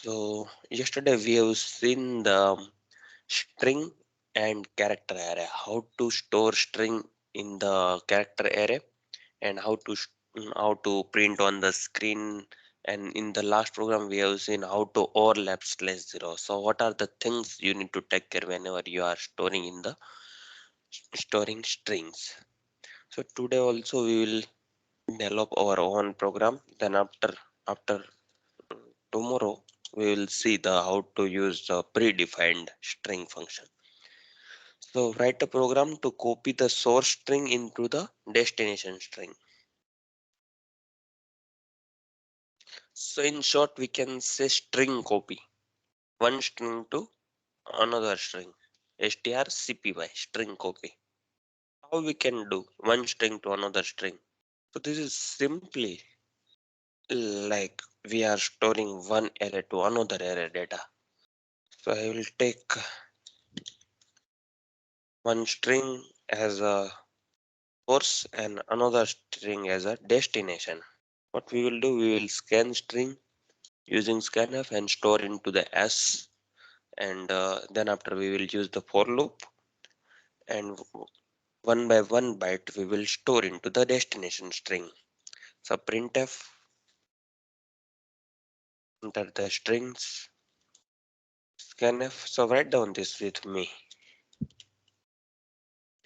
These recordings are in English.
So yesterday we have seen the string and character array, how to store string in the character array and how to print on the screen. And in the last program we have seen how to overlap /0. So what are the things you need to take care whenever you are storing strings. So today also we will develop our own program. Then after tomorrow we will see the how to use the predefined string function. So write a program to copy the source string into the destination string. So in short we can say string copy, one string to another string, strcpy, string copy. How we can do one string to another string? So this is simply like we are storing one array to another array data. So I will take one string as a source and another string as a destination. What we will do, we will scan string using scanf and store into the s, and then after we will use the for loop, and one by one byte we will store into the destination string. So printf, enter the strings, scanf. So write down this with me.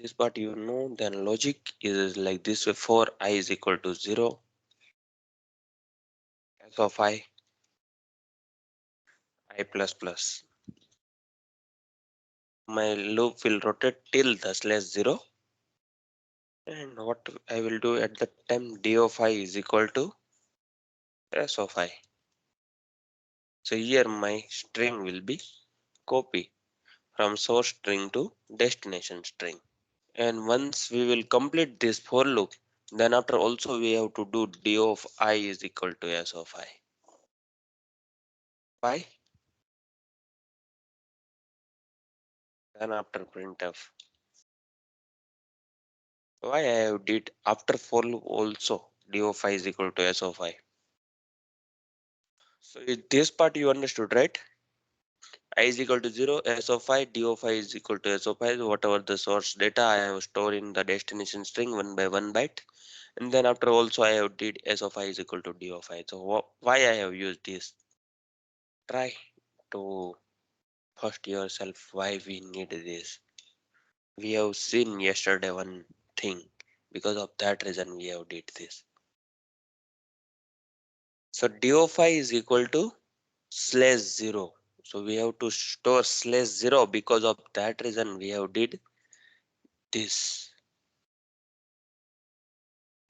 This part you know. Then logic is like this way: for I is equal to 0, s of I plus plus. My loop will rotate till the /0, and what I will do at the time, d of I is equal to s of I. So here my string will be copy from source string to destination string. And once we will complete this for loop, then after also we have to do d of I is equal to s of I. Why? Then after printf. Why I have did after for loop also d of I is equal to s of I. So this part you understood, right? I is equal to 0, s of I, d of I is equal to s of I, whatever the source data I have stored in the destination string one by one byte. And then after also I have did s of I is equal to d of I. So why I have used this? Try to first yourself why we need this. We have seen yesterday one thing. Because of that reason we have did this. So d of I is equal to /0. So we have to store /0. Because of that reason we have did this,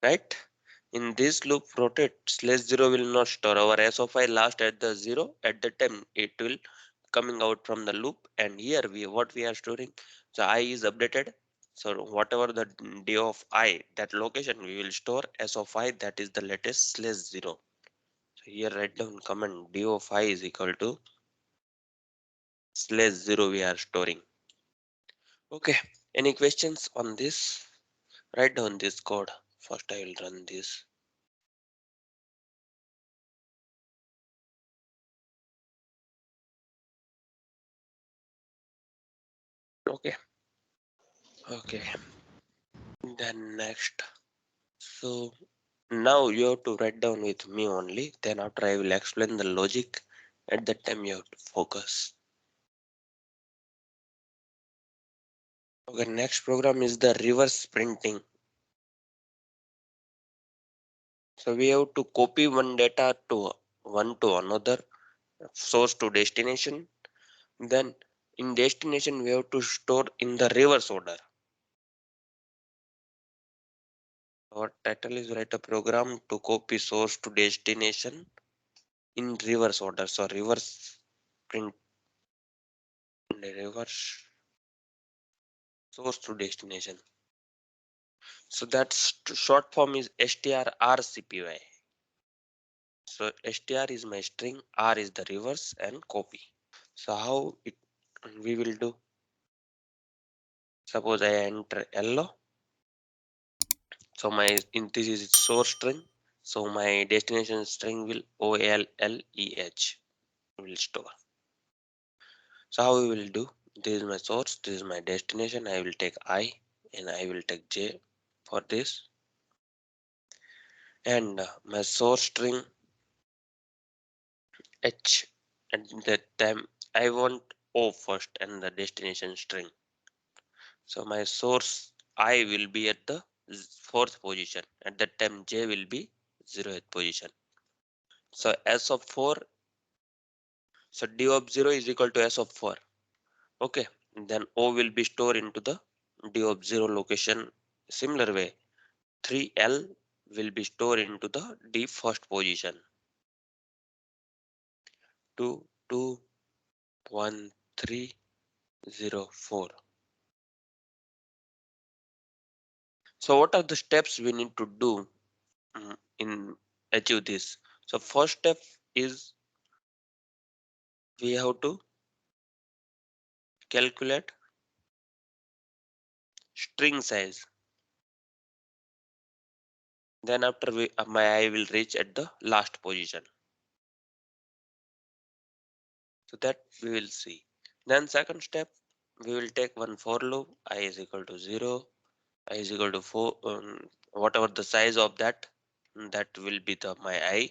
right? In this loop rotate /0 will not store. Our s of I last at the 0. At the time it will coming out from the loop, and here we what we are storing. So I is updated. So whatever the d of I, that location we will store s of I, that is the latest /0. So here write down command d of I is equal to /0 we are storing. Okay, any questions on this? Write down this code. First I will run this. Okay, okay. Then next. So now you have to write down with me only. Then after I will explain the logic. At that time you have to focus. Okay, next program is the reverse printing. So we have to copy one data to one to another, source to destination. Then in destination we have to store in the reverse order. Our title is write a program to copy source to destination in reverse order. So reverse print, reverse source to destination. So that's short form is strrcpy. So str is my string, r is the reverse and copy. So how it we will do? Suppose I enter yellow. So my in this is source string. So my destination string will OLLEH. will store. So how we will do? This is my source, this is my destination. I will take I and I will take J for this, and my source string H, at that time I want O first and the destination string. So my source I will be at the fourth position. At that time J will be 0th position. So S of 4, so D of 0 is equal to S of 4. Okay, then O will be stored into the D of 0 location. Similar way, 3L will be stored into the D first position. 2, 2, 1, 3, 0, 4. So what are the steps we need to do in achieve this? So first step is we have to calculate string size. Then after my I will reach at the last position. So that we will see. Then second step, we will take one for loop. I is equal to 0. I is equal to 4. Whatever the size of that, that will be the my I.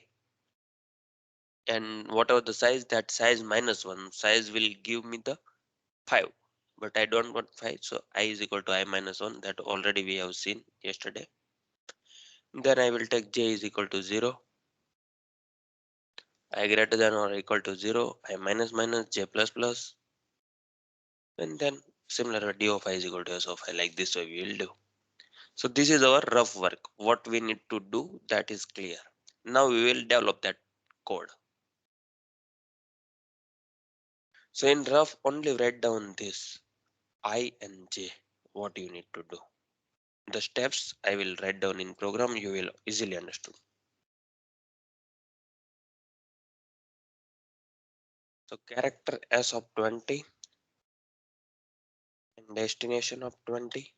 And whatever the size, that size minus 1. Size will give me the 5. But I don't want 5. So I is equal to I minus 1. That already we have seen yesterday. Then I will take J is equal to 0. I greater than or equal to 0. I minus minus J plus plus. And then similar d of I is equal to S of I, like this way we will do. So this is our rough work. What we need to do, that is clear. Now we will develop that code. So in rough, only write down this I and J, what you need to do. The steps I will write down in program, you will easily understand. So character S of 20 and destination of 20,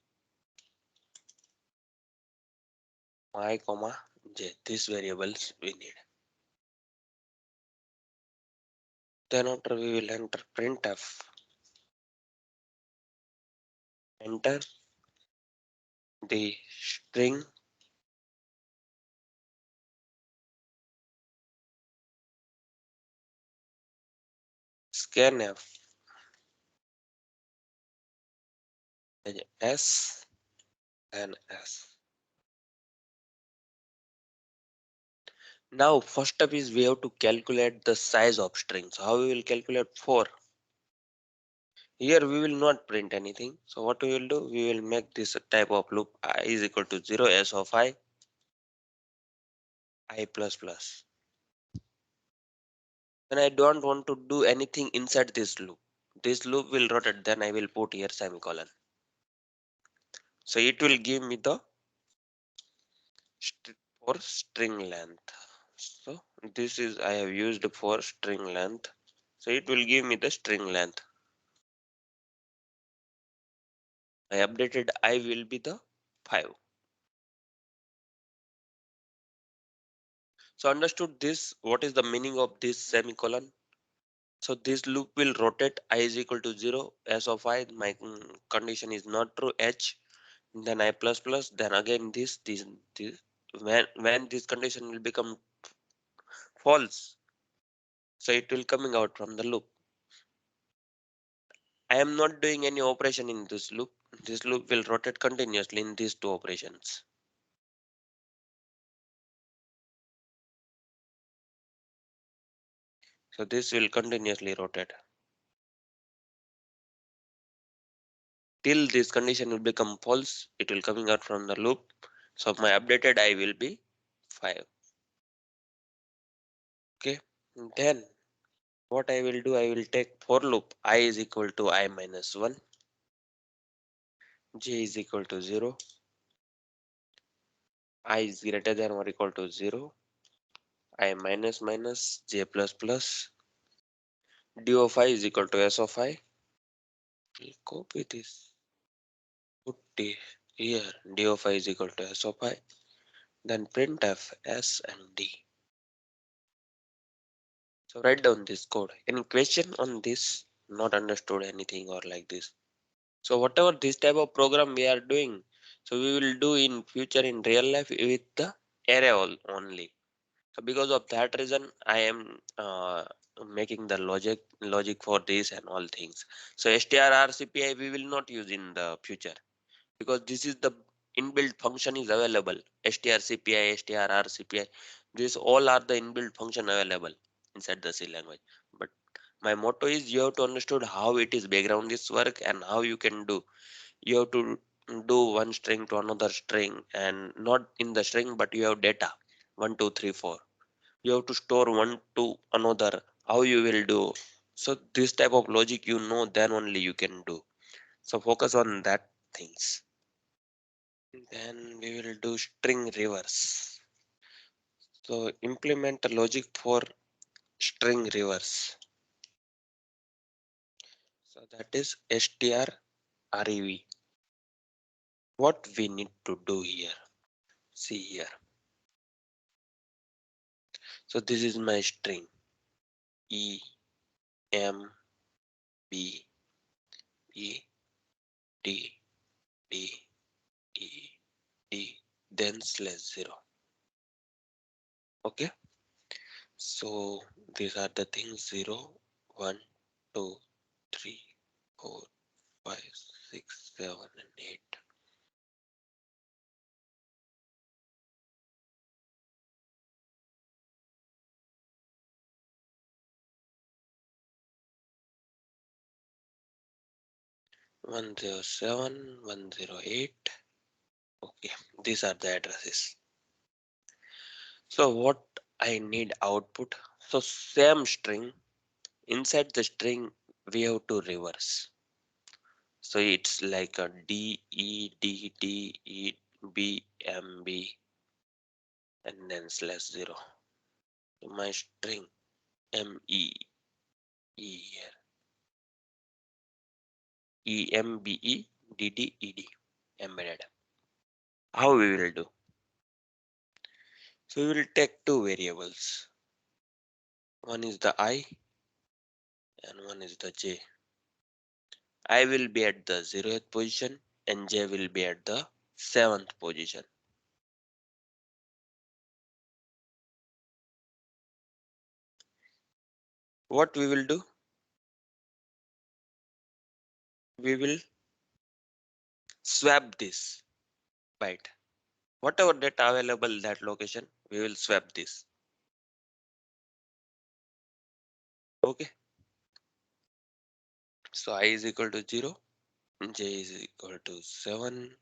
I comma J. These variables we need. Then after we will enter printf. Enter the string scanf S and S. Now first step is we have to calculate the size of strings. How we will calculate? 4. Here we will not print anything. So what we will do? We will make this type of loop I is equal to 0 S of I plus plus. When I don't want to do anything inside this loop, this loop will rotate, then I will put here semicolon. So it will give me the for string length. So this is I have used for string length. So it will give me the string length. My updated I will be the 5. So understood this? What is the meaning of this semicolon? So this loop will rotate I is equal to 0 as of I. My condition is not true H. Then I plus plus. Then again this. When this condition will become false, so it will coming out from the loop. I am not doing any operation in this loop. This loop will rotate continuously in these two operations. So this will continuously rotate till this condition will become false. It will coming out from the loop. So my updated I will be 5. Okay. Then what I will do? I will take for loop I is equal to I minus 1. J is equal to 0. I is greater than or equal to 0. I minus minus J plus plus. D of I is equal to S of I. We'll copy this. Put D here. D of I is equal to S of I. Then printf S and D. So write down this code. Any question on this? Not understood anything or like this. So whatever this type of program we are doing, so we will do in future in real life with the array only. So because of that reason, I am making the logic for this and all things. So strrcpy we will not use in the future because this is the inbuilt function is available. strcpy, strrcpy, these all are the inbuilt function available inside the C language. But my motto is you have to understood how it is background this work and how you can do. You have to do one string to another string and not in the string but you have data 1 2 3 4. You have to store one to another. How you will do? So this type of logic then only you can do. So focus on that things. Then we will do string reverse. So implement a logic for string reverse. So that is strrev. What we need to do here? See here. So this is my string E M B E D D D D then /0. Okay. So these are the things 0, 1, 2, 3, 4, 5, 6, 7, and 8. 107, 108. Okay, these are the addresses. So what I need output. So same string. Inside the string we have to reverse. So it's like a D E D D E B M B and then /0. So my string M E E here. EMBEDDED embedded. How we will do? So we will take two variables. One is the I and one is the J. I will be at the 0th position and J will be at the 7th position. What we will do? We will swap this byte. Whatever data available that location, we will swap this. Okay. So I is equal to 0, J is equal to 7.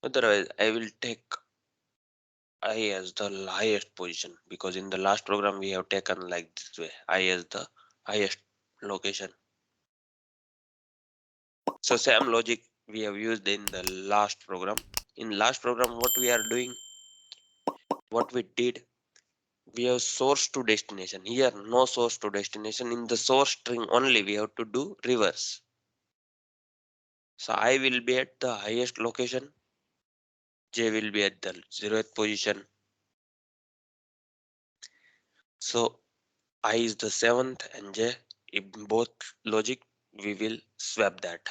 Otherwise, I will take I as the highest position because in the last program we have taken like this way I as the highest location. So same logic we have used in the last program. In last program what we are doing, what we did, we have source to destination. Here no source to destination. In the source string only we have to do reverse. So I will be at the highest location, J will be at the 0th position. So I is the 7th and J, in both logic we will swap that.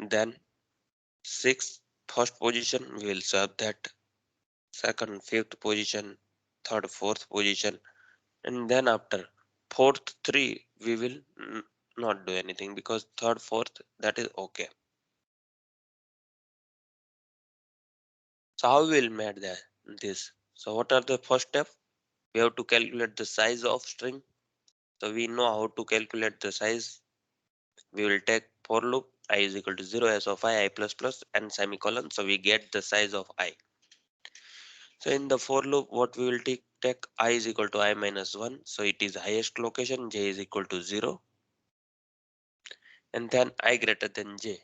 Then 6th first position we will swap that, second 5th position, third 4th position, and then after 4th 3 we will not do anything because third 4th that is okay. So how we will make this? So what are the first step? We have to calculate the size of string. So we know how to calculate the size. We will take for loop I is equal to 0 as of I plus plus and semicolon. So we get the size of I. So in the for loop, what we will take I is equal to I minus 1. So it is highest location, J is equal to 0. And then I greater than J.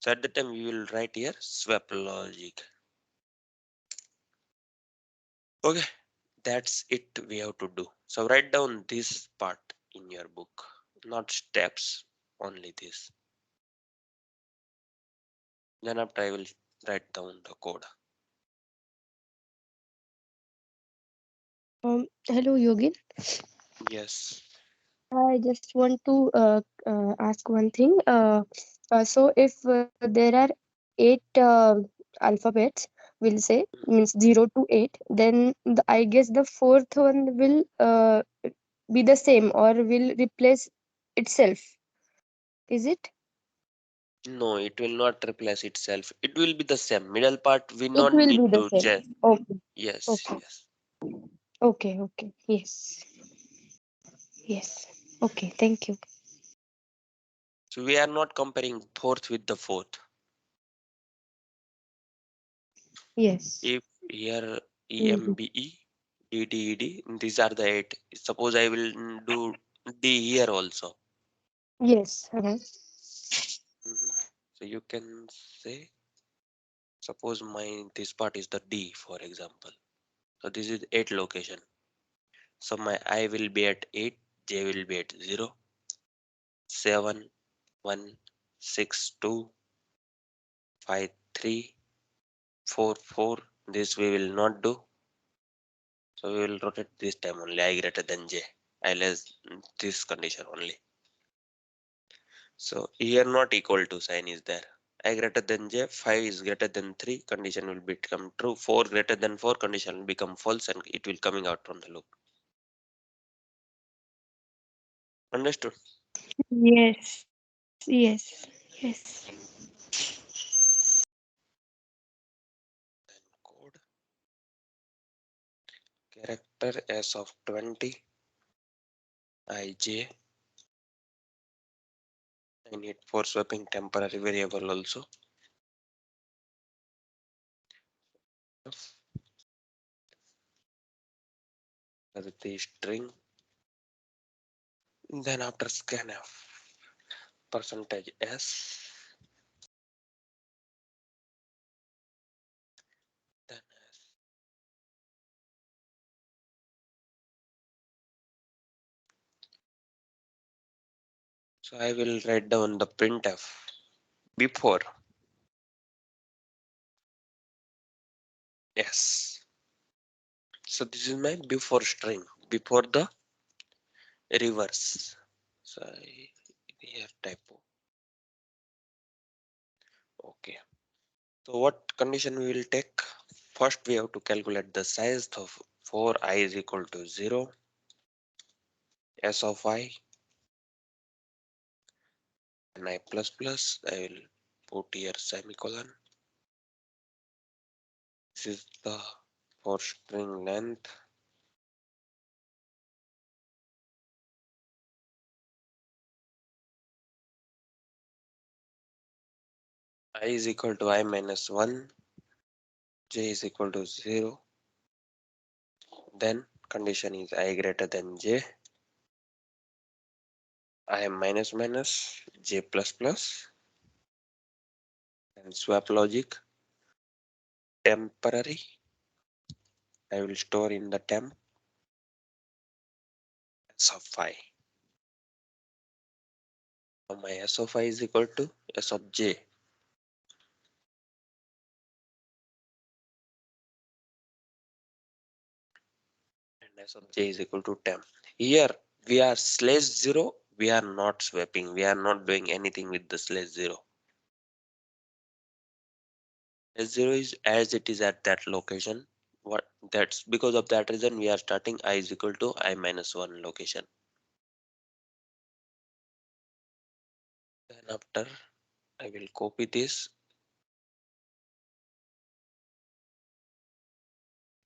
So at the time we will write here swap logic. Okay, that's it we have to do. So write down this part in your book, not steps, only this. Then after I will write down the code. Hello, Yogin. Yes. I just want to ask one thing. So, if there are eight alphabets, we'll say means 0 to 8, then I guess the fourth one will be the same or will replace itself. Is it? No, it will not replace itself. It will be the same. Middle part we It not will need be the to same. change. Okay. Yes, Okay. yes. Okay. Okay. Yes. Yes. Okay. Thank you. So we are not comparing fourth with the fourth. Yes. If here Mhm. EMBE, DDED, these are the eight. Suppose I will do D here also. Yes. Uh-huh. Mhm. So you can say, suppose my this part is the D, for example. So this is 8 location. So my I will be at 8, J will be at 0, 7, 1, 6, 2, 5, 3, 4, 4. This we will not do. So we will rotate this time only I greater than J. I less this condition only. So here not equal to sign is there. I greater than J, 5 is greater than 3, condition will become true. 4 greater than 4, condition will become false and it will coming out from the loop. Understood? Yes. Yes. Yes. Code character as of 20, IJ. I need for swapping temporary variable also. As the string. Then after scanf, percentage S. Then so I will write down the printf before S. So this is my before string before the reverse. So here typo. Okay. So what condition we will take? First we have to calculate the size of for I is equal to 0. S of I and I plus plus. I will put here semicolon. This is the for string length. I is equal to I minus 1. J is equal to 0. Then condition is I greater than J. I minus minus J plus plus. And swap logic temporary. I will store in the temp S of I. Now my S of I is equal to S of J. And S of J is equal to temp. Here we are slash 0. We are not swapping. We are not doing anything with the slash 0. Slash 0 is as it is at that location. What that's because of that reason we are starting I is equal to I minus 1 location. Then after I will copy this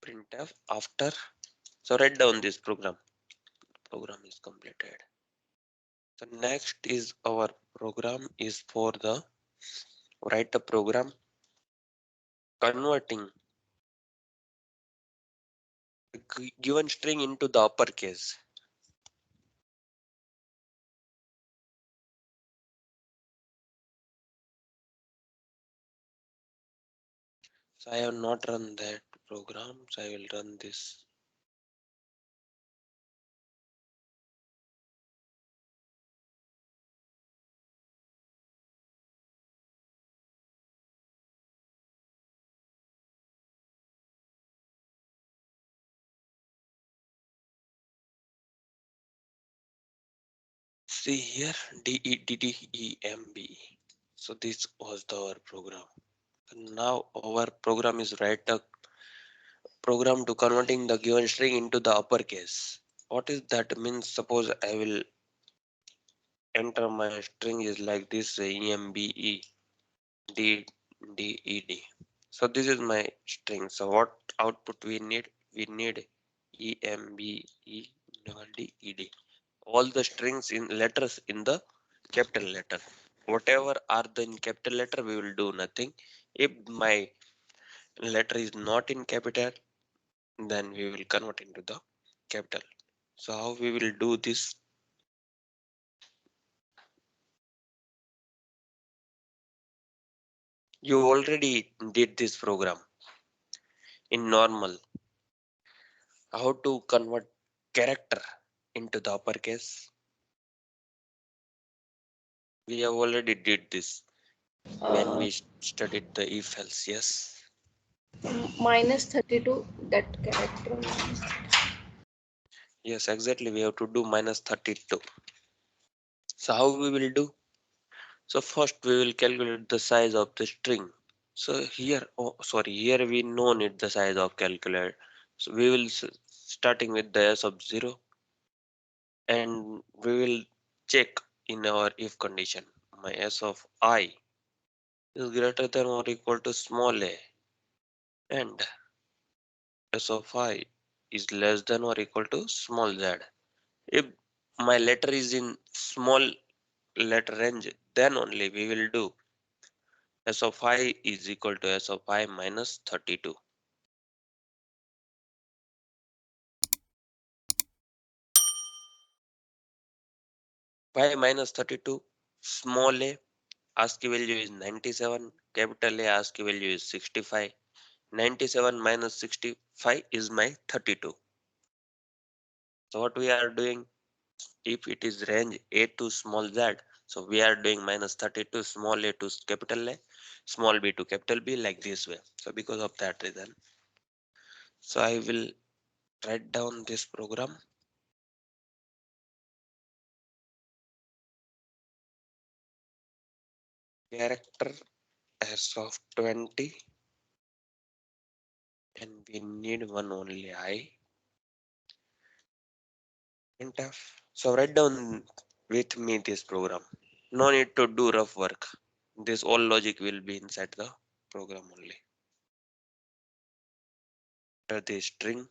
printf after. So write down this program. Program is completed. The next is our program is for the write the program converting the given string into the uppercase. So I have not run that. programs. I will run this. See here, DEDDEMB. So this was our program. Now our program is write a program to converting the given string into the uppercase. What is that means? Suppose I will enter my string is like this EMBE D D E D. So this is my string. So what output we need? We need EMBE D E D. All the strings in letters in the capital letter. Whatever are the in capital letter, we will do nothing. If my letter is not in capital, then we will convert into the capital. So how we will do this? You already did this program in normal. How to convert character into the uppercase? We have already did this when Uh, we studied the if else. Yes. minus 32, that character. Yes, exactly. We have to do minus 32. So how we will do? So first we will calculate the size of the string. So here, oh sorry, here we no need the size of calculator. So we will starting with the s of 0 and we will check in our if condition. My s of I is greater than or equal to small a and s of I is less than or equal to small z. If my letter is in small letter range, then only we will do s of I is equal to s of I minus 32. Pi minus 32, small a, ASCII value is 97, capital A ASCII value is 65. 97 minus 65 is my 32. So what we are doing, if it is range A to small z, so we are doing minus 32 small a to capital A, small b to capital B like this way. So because of that reason, so I will write down this program. Character as of 20 and we need one only I. Printf. So write down with me this program. No need to do rough work. This all logic will be inside the program only. Enter the string,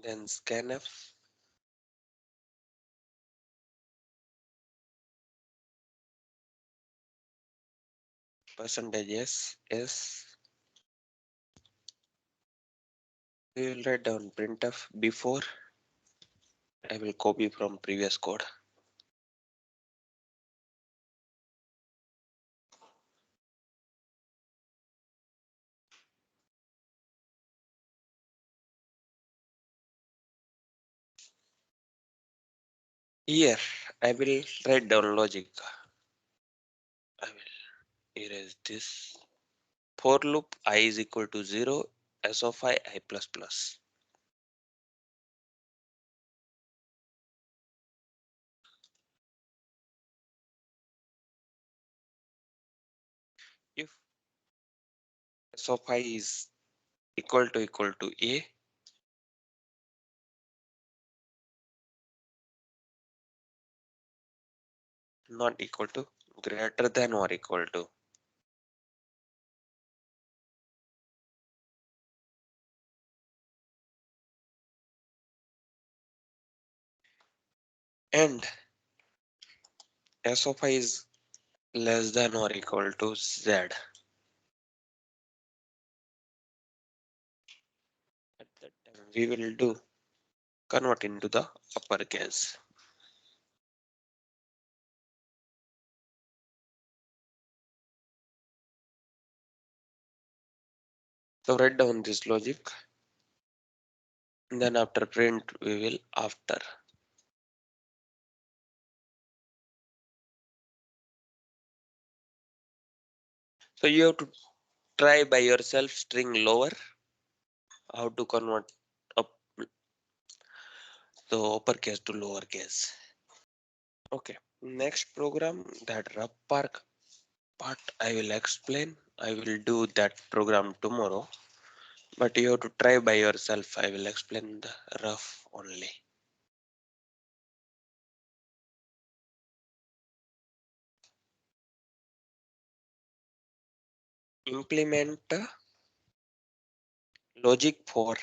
then scanf, percentage s. We will write down printf before. I will copy from previous code. Here I will write down logic. I will erase this. For loop I is equal to 0, s of I plus plus. If s of I is equal to a, not equal to, greater than or equal to. And s of I is less than or equal to z. At that time we will do convert into the uppercase. So write down this logic. And then after print, we will after. So you have to try by yourself string lower, how to convert up the uppercase to lowercase. Okay, next program, that rough part I will explain. I will do that program tomorrow, but you have to try by yourself. I will explain the rough only. Implement logic for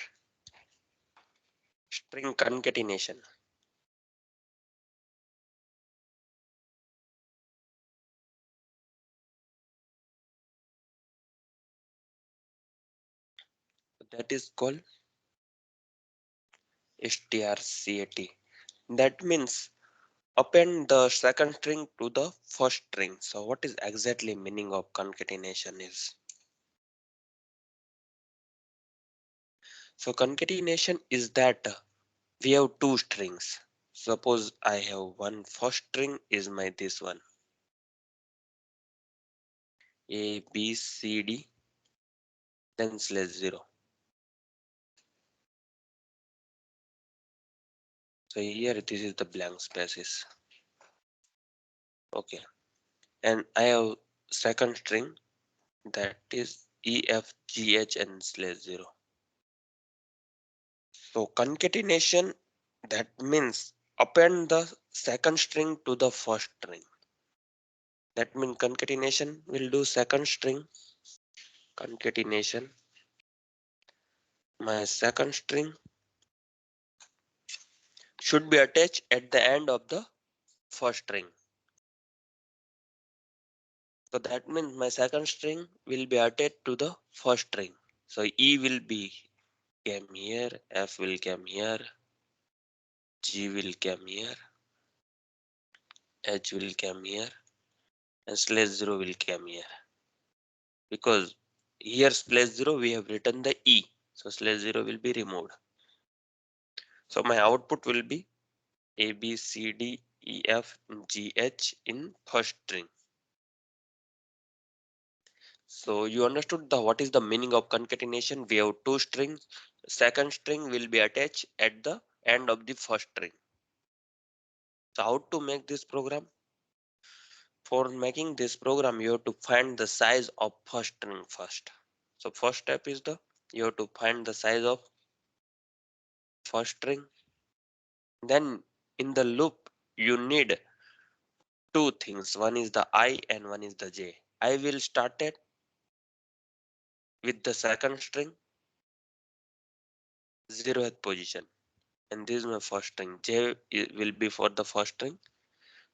string concatenation. That is called strcat. That means append the second string to the first string. So what is exactly meaning of concatenation is? So concatenation is that we have two strings. Suppose I have one first string is my this one A B C D, then slash 0. So here this is the blank spaces. Okay, and I have second string that is E F G H and slash 0. So concatenation, that means append the second string to the first string. That means concatenation will do second string concatenation. My second string should be attached at the end of the first string. So that means my second string will be attached to the first string. So E will be came here, F will come here, G will come here, H will come here, and slash 0 will come here. Because here slash 0 we have written the E. So slash 0 will be removed. So my output will be A, B, C, D, E, F, G, H in first string. So you understood the what is the meaning of concatenation? We have two strings. Second string will be attached at the end of the first string. So how to make this program? For making this program, you have to find the size of first string first. So first step is the you have to find the size of first string. Then in the loop, you need two things. One is the I and one is the J. I will start it with the second string, 0th position. And this is my first string. J will be for the first string.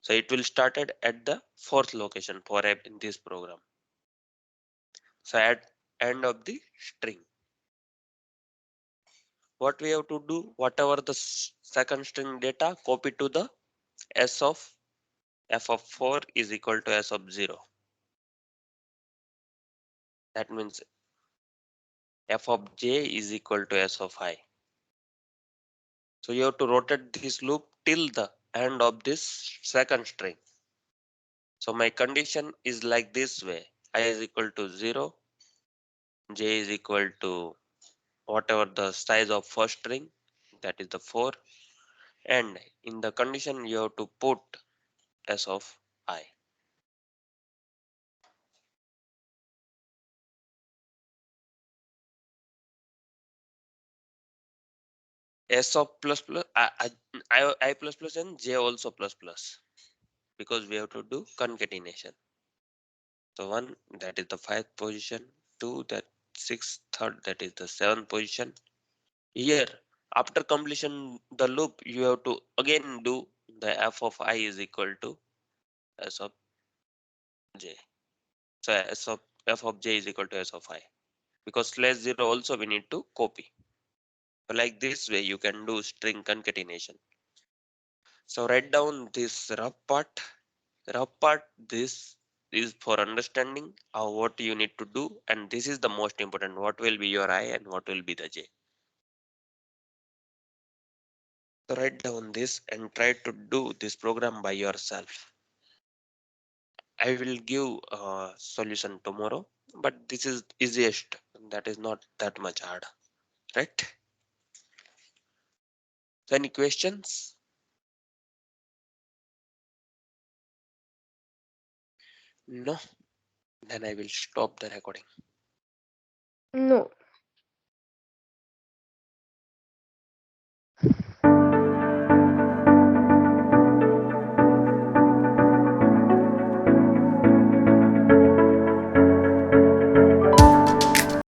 So it will started at the fourth location for in this program. So at end of the string, what we have to do, whatever the second string data, copy to the S of f of 4 is equal to S of 0. That means f of j is equal to S of I. So you have to rotate this loop till the end of this second string. So my condition is like this way. I is equal to 0, j is equal to whatever the size of first string, that is the 4. And in the condition you have to put S of I. S of plus plus, I plus plus and j also plus plus, because we have to do concatenation. So 1, that is the 5th position, 2, that 6th, 3rd, that is the 7th position. Here, after completion the loop, you have to again do the f of I is equal to S of j. So f of j is equal to S of I. Because slash 0 also we need to copy. So like this way you can do string concatenation. So write down this rough part, this is for understanding what you need to do, and this is the most important, what will be your I and what will be the J. So write down this and try to do this program by yourself. I will give a solution tomorrow, but this is easiest, that is not that much hard, right? So any questions? No, then I will stop the recording. No.